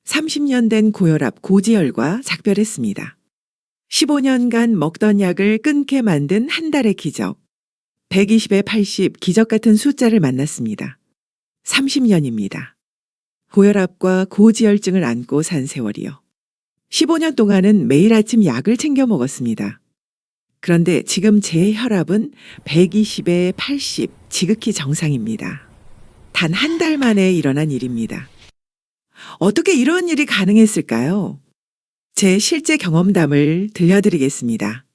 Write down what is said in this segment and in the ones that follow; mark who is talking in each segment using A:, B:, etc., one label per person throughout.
A: 30년 된 고혈압 고지혈과 작별했습니다. 15년간 먹던 약을 끊게 만든 한 달의 기적. 120에 80 기적 같은 숫자를 만났습니다. 30년입니다. 고혈압과 고지혈증을 안고 산 세월이요. 15년 동안은 매일 아침 약을 챙겨 먹었습니다. 그런데 지금 제 혈압은 120에 80, 지극히 정상입니다. 단 한 달 만에 일어난 일입니다. 어떻게 이런 일이 가능했을까요? 제 실제 경험담을 들려드리겠습니다.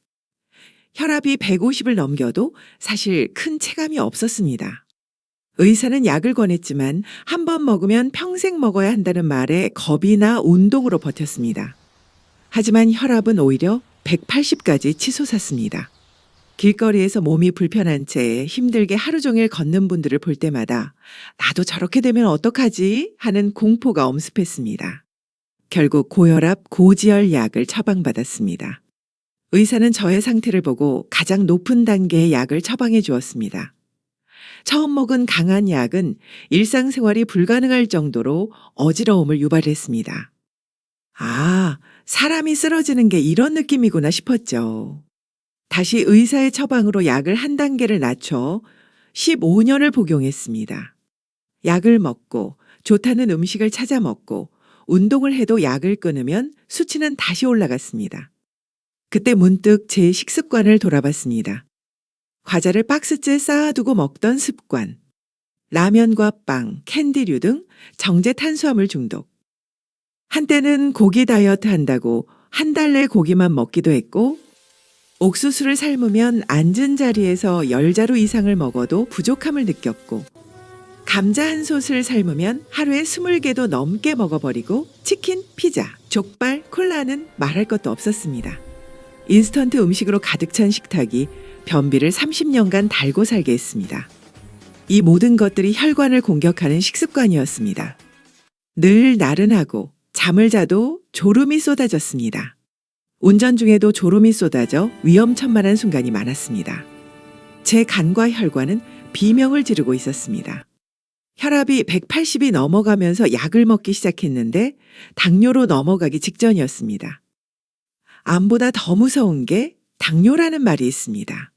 A: 혈압이 150을 넘겨도 사실 큰 체감이 없었습니다. 의사는 약을 권했지만 한 번 먹으면 평생 먹어야 한다는 말에 겁이나 운동으로 버텼습니다. 하지만 혈압은 오히려 180까지 치솟았습니다. 길거리에서 몸이 불편한 채 힘들게 하루 종일 걷는 분들을 볼 때마다 나도 저렇게 되면 어떡하지 하는 공포가 엄습했습니다. 결국 고혈압, 고지혈 약을 처방받았습니다. 의사는 저의 상태를 보고 가장 높은 단계의 약을 처방해 주었습니다. 처음 먹은 강한 약은 일상생활이 불가능할 정도로 어지러움을 유발했습니다. 아, 사람이 쓰러지는 게 이런 느낌이구나 싶었죠. 다시 의사의 처방으로 약을 한 단계를 낮춰 15년을 복용했습니다. 약을 먹고 좋다는 음식을 찾아 먹고 운동을 해도 약을 끊으면 수치는 다시 올라갔습니다. 그때 문득 제 식습관을 돌아봤습니다. 과자를 박스째 쌓아두고 먹던 습관, 라면과 빵, 캔디류 등 정제 탄수화물 중독. 한때는 고기 다이어트 한다고 한 달 내 고기만 먹기도 했고 옥수수를 삶으면 앉은 자리에서 10자루 이상을 먹어도 부족함을 느꼈고 감자 한 솥을 삶으면 하루에 20개도 넘게 먹어버리고 치킨, 피자, 족발, 콜라는 말할 것도 없었습니다. 인스턴트 음식으로 가득 찬 식탁이 변비를 30년간 달고 살게 했습니다. 이 모든 것들이 혈관을 공격하는 식습관이었습니다. 늘 나른하고 잠을 자도 졸음이 쏟아졌습니다. 운전 중에도 졸음이 쏟아져 위험천만한 순간이 많았습니다. 제 간과 혈관은 비명을 지르고 있었습니다. 혈압이 180이 넘어가면서 약을 먹기 시작했는데 당뇨로 넘어가기 직전이었습니다. 암보다 더 무서운 게 당뇨라는 말이 있습니다.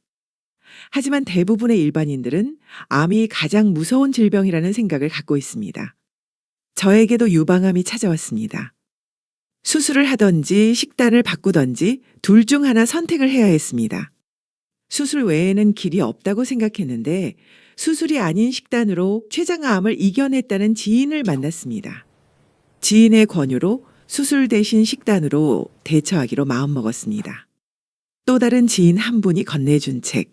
A: 하지만 대부분의 일반인들은 암이 가장 무서운 질병이라는 생각을 갖고 있습니다. 저에게도 유방암이 찾아왔습니다. 수술을 하던지 식단을 바꾸던지 둘 중 하나 선택을 해야 했습니다. 수술 외에는 길이 없다고 생각했는데 수술이 아닌 식단으로 췌장암을 이겨냈다는 지인을 만났습니다. 지인의 권유로 수술 대신 식단으로 대처하기로 마음먹었습니다. 또 다른 지인 한 분이 건네준 책,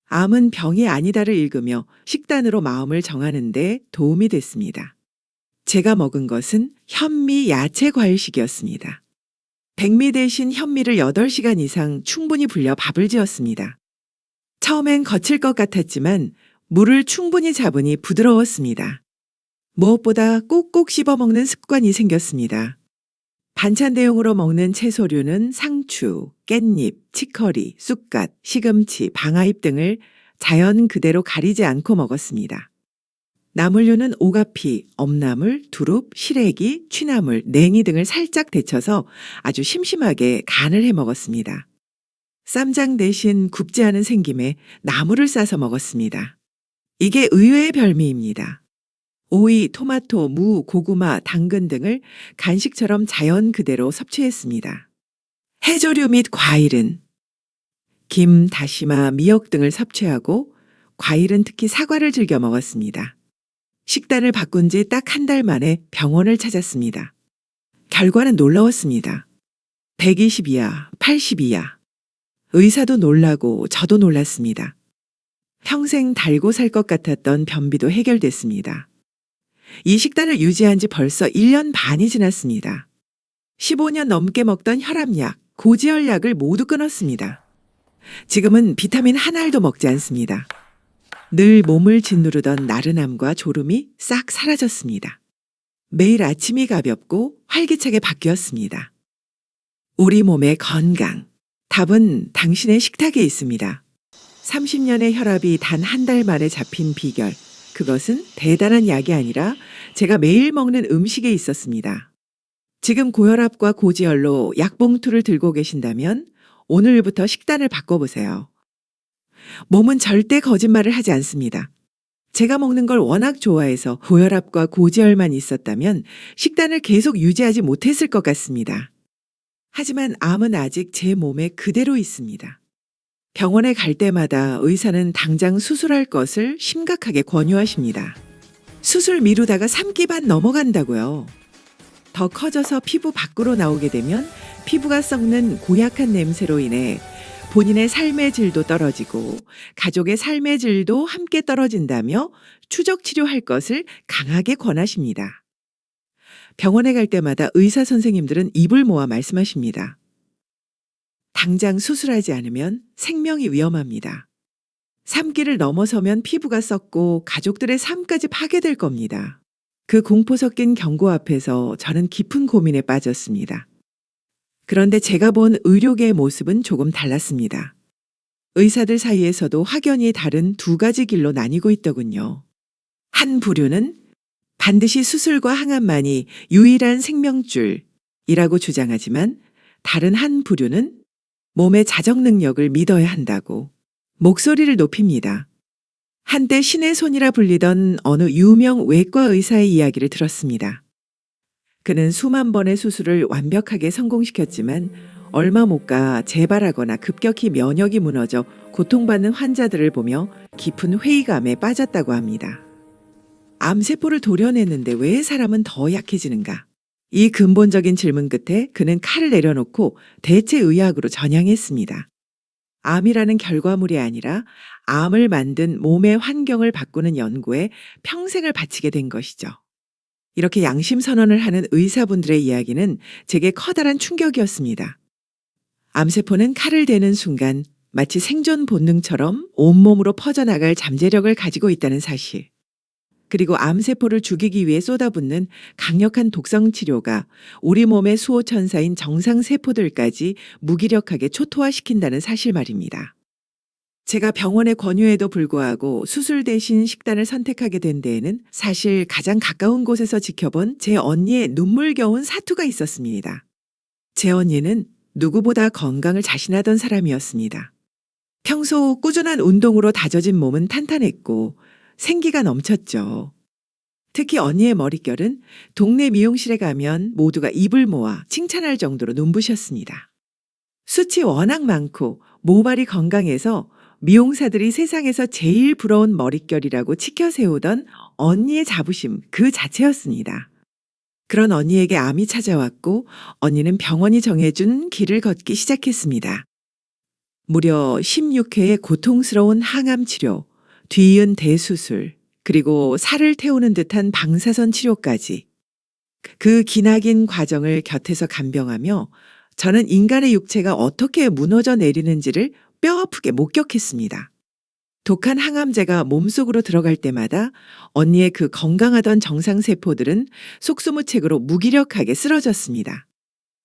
A: 암은 병이 아니다를 읽으며 식단으로 마음을 정하는 데 도움이 됐습니다. 제가 먹은 것은 현미 야채 과일식이었습니다. 백미 대신 현미를 8시간 이상 충분히 불려 밥을 지었습니다. 처음엔 거칠 것 같았지만 물을 충분히 잡으니 부드러웠습니다. 무엇보다 꼭꼭 씹어 먹는 습관이 생겼습니다. 반찬 대용으로 먹는 채소류는 상추, 깻잎, 치커리, 쑥갓, 시금치, 방아잎 등을 자연 그대로 가리지 않고 먹었습니다. 나물류는 오가피, 엄나물, 두릅, 시래기, 취나물, 냉이 등을 살짝 데쳐서 아주 심심하게 간을 해 먹었습니다. 쌈장 대신 굽지 않은 생김에 나물을 싸서 먹었습니다. 이게 의외의 별미입니다. 오이, 토마토, 무, 고구마, 당근 등을 간식처럼 자연 그대로 섭취했습니다. 해조류 및 과일은 김, 다시마, 미역 등을 섭취하고 과일은 특히 사과를 즐겨 먹었습니다. 식단을 바꾼 지 딱 한 달 만에 병원을 찾았습니다. 결과는 놀라웠습니다. 120 이하, 80 이하. 의사도 놀라고 저도 놀랐습니다. 평생 달고 살 것 같았던 변비도 해결됐습니다. 이 식단을 유지한 지 벌써 1년 반이 지났습니다. 15년 넘게 먹던 혈압약, 고지혈약을 모두 끊었습니다. 지금은 비타민 한 알도 먹지 않습니다. 늘 몸을 짓누르던 나른함과 졸음이 싹 사라졌습니다. 매일 아침이 가볍고 활기차게 바뀌었습니다. 우리 몸의 건강, 답은 당신의 식탁에 있습니다. 30년의 혈압이 단 한 달 만에 잡힌 비결, 그것은 대단한 약이 아니라 제가 매일 먹는 음식에 있었습니다. 지금 고혈압과 고지혈로 약봉투를 들고 계신다면 오늘부터 식단을 바꿔보세요. 몸은 절대 거짓말을 하지 않습니다. 제가 먹는 걸 워낙 좋아해서 고혈압과 고지혈만 있었다면 식단을 계속 유지하지 못했을 것 같습니다. 하지만 암은 아직 제 몸에 그대로 있습니다. 병원에 갈 때마다 의사는 당장 수술할 것을 심각하게 권유하십니다. 수술 미루다가 3기 반 넘어간다고요. 더 커져서 피부 밖으로 나오게 되면 피부가 썩는 고약한 냄새로 인해 본인의 삶의 질도 떨어지고 가족의 삶의 질도 함께 떨어진다며 추적 치료할 것을 강하게 권하십니다. 병원에 갈 때마다 의사 선생님들은 입을 모아 말씀하십니다. 당장 수술하지 않으면 생명이 위험합니다. 3기를 넘어서면 피부가 썩고 가족들의 삶까지 파괴될 겁니다. 그 공포 섞인 경고 앞에서 저는 깊은 고민에 빠졌습니다. 그런데 제가 본 의료계의 모습은 조금 달랐습니다. 의사들 사이에서도 확연히 다른 두 가지 길로 나뉘고 있더군요. 한 부류는 반드시 수술과 항암만이 유일한 생명줄이라고 주장하지만 다른 한 부류는 몸의 자정 능력을 믿어야 한다고 목소리를 높입니다. 한때 신의 손이라 불리던 어느 유명 외과 의사의 이야기를 들었습니다. 그는 수만 번의 수술을 완벽하게 성공시켰지만 얼마 못 가 재발하거나 급격히 면역이 무너져 고통받는 환자들을 보며 깊은 회의감에 빠졌다고 합니다. 암세포를 도려냈는데 왜 사람은 더 약해지는가? 이 근본적인 질문 끝에 그는 칼을 내려놓고 대체의학으로 전향했습니다. 암이라는 결과물이 아니라 암을 만든 몸의 환경을 바꾸는 연구에 평생을 바치게 된 것이죠. 이렇게 양심 선언을 하는 의사분들의 이야기는 제게 커다란 충격이었습니다. 암세포는 칼을 대는 순간 마치 생존 본능처럼 온몸으로 퍼져나갈 잠재력을 가지고 있다는 사실. 그리고 암세포를 죽이기 위해 쏟아붓는 강력한 독성 치료가 우리 몸의 수호천사인 정상세포들까지 무기력하게 초토화시킨다는 사실 말입니다. 제가 병원의 권유에도 불구하고 수술 대신 식단을 선택하게 된 데에는 사실 가장 가까운 곳에서 지켜본 제 언니의 눈물겨운 사투가 있었습니다. 제 언니는 누구보다 건강을 자신하던 사람이었습니다. 평소 꾸준한 운동으로 다져진 몸은 탄탄했고 생기가 넘쳤죠. 특히 언니의 머릿결은 동네 미용실에 가면 모두가 입을 모아 칭찬할 정도로 눈부셨습니다. 숱이 워낙 많고 모발이 건강해서 미용사들이 세상에서 제일 부러운 머릿결이라고 치켜세우던 언니의 자부심 그 자체였습니다. 그런 언니에게 암이 찾아왔고 언니는 병원이 정해준 길을 걷기 시작했습니다. 무려 16회의 고통스러운 항암 치료, 뒤이은 대수술, 그리고 살을 태우는 듯한 방사선 치료까지. 그 기나긴 과정을 곁에서 간병하며 저는 인간의 육체가 어떻게 무너져 내리는지를 뼈아프게 목격했습니다. 독한 항암제가 몸속으로 들어갈 때마다 언니의 그 건강하던 정상세포들은 속수무책으로 무기력하게 쓰러졌습니다.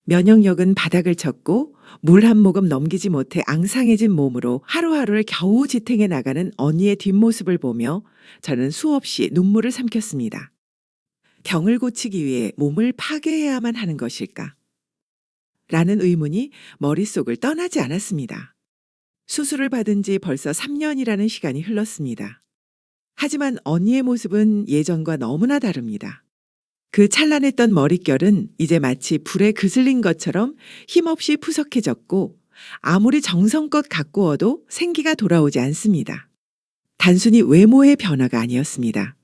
A: 면역력은 바닥을 쳤고 물 한 모금 넘기지 못해 앙상해진 몸으로 하루하루를 겨우 지탱해 나가는 언니의 뒷모습을 보며 저는 수없이 눈물을 삼켰습니다. 병을 고치기 위해 몸을 파괴해야만 하는 것일까? 라는 의문이 머릿속을 떠나지 않았습니다. 수술을 받은 지 벌써 3년이라는 시간이 흘렀습니다. 하지만 언니의 모습은 예전과 너무나 다릅니다. 그 찬란했던 머릿결은 이제 마치 불에 그슬린 것처럼 힘없이 푸석해졌고 아무리 정성껏 가꾸어도 생기가 돌아오지 않습니다. 단순히 외모의 변화가 아니었습니다.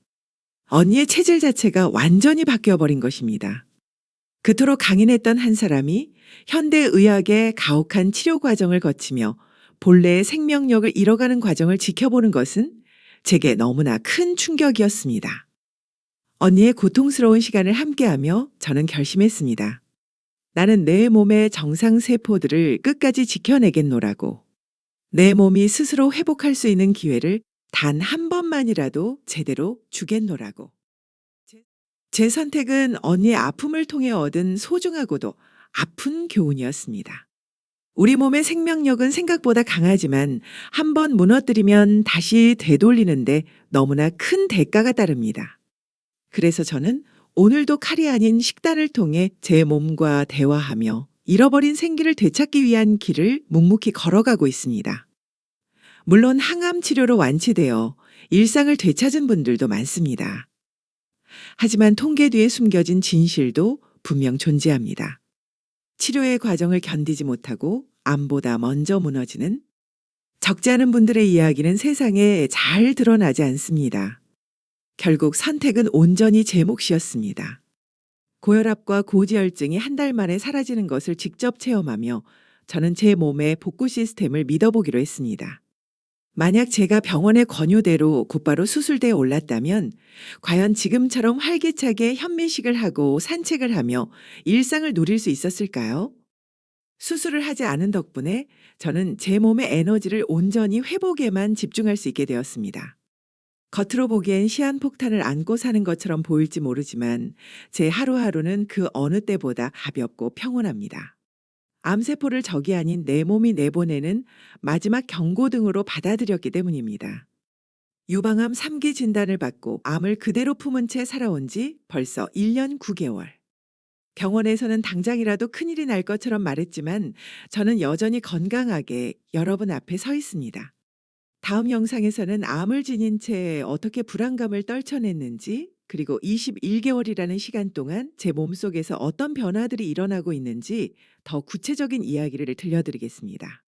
A: 언니의 체질 자체가 완전히 바뀌어버린 것입니다. 그토록 강인했던 한 사람이 현대의학의 가혹한 치료 과정을 거치며 본래의 생명력을 잃어가는 과정을 지켜보는 것은 제게 너무나 큰 충격이었습니다. 언니의 고통스러운 시간을 함께하며 저는 결심했습니다. 나는 내 몸의 정상세포들을 끝까지 지켜내겠노라고. 내 몸이 스스로 회복할 수 있는 기회를 단 한 번만이라도 제대로 주겠노라고. 제 선택은 언니의 아픔을 통해 얻은 소중하고도 아픈 교훈이었습니다. 우리 몸의 생명력은 생각보다 강하지만 한 번 무너뜨리면 다시 되돌리는데 너무나 큰 대가가 따릅니다. 그래서 저는 오늘도 칼이 아닌 식단을 통해 제 몸과 대화하며 잃어버린 생기를 되찾기 위한 길을 묵묵히 걸어가고 있습니다. 물론 항암 치료로 완치되어 일상을 되찾은 분들도 많습니다. 하지만 통계 뒤에 숨겨진 진실도 분명 존재합니다. 치료의 과정을 견디지 못하고 암보다 먼저 무너지는 적지 않은 분들의 이야기는 세상에 잘 드러나지 않습니다. 결국 선택은 온전히 제 몫이었습니다. 고혈압과 고지혈증이 한 달 만에 사라지는 것을 직접 체험하며 저는 제 몸의 복구 시스템을 믿어보기로 했습니다. 만약 제가 병원의 권유대로 곧바로 수술대에 올랐다면 과연 지금처럼 활기차게 현미식을 하고 산책을 하며 일상을 누릴 수 있었을까요? 수술을 하지 않은 덕분에 저는 제 몸의 에너지를 온전히 회복에만 집중할 수 있게 되었습니다. 겉으로 보기엔 시한폭탄을 안고 사는 것처럼 보일지 모르지만 제 하루하루는 그 어느 때보다 가볍고 평온합니다. 암세포를 적이 아닌 내 몸이 내보내는 마지막 경고등으로 받아들였기 때문입니다. 유방암 3기 진단을 받고 암을 그대로 품은 채 살아온 지 벌써 1년 9개월. 병원에서는 당장이라도 큰일이 날 것처럼 말했지만 저는 여전히 건강하게 여러분 앞에 서 있습니다. 다음 영상에서는 암을 지닌 채 어떻게 불안감을 떨쳐냈는지, 그리고 21개월이라는 시간 동안 제 몸속에서 어떤 변화들이 일어나고 있는지 더 구체적인 이야기를 들려드리겠습니다.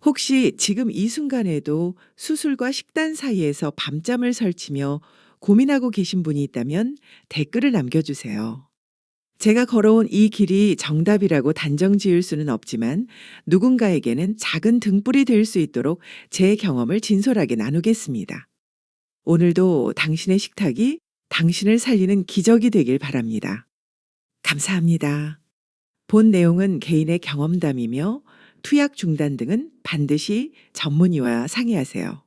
A: 혹시 지금 이 순간에도 수술과 식단 사이에서 밤잠을 설치며 고민하고 계신 분이 있다면 댓글을 남겨주세요. 제가 걸어온 이 길이 정답이라고 단정 지을 수는 없지만 누군가에게는 작은 등불이 될 수 있도록 제 경험을 진솔하게 나누겠습니다. 오늘도 당신의 식탁이 당신을 살리는 기적이 되길 바랍니다. 감사합니다. 본 내용은 개인의 경험담이며 투약 중단 등은 반드시 전문의와 상의하세요.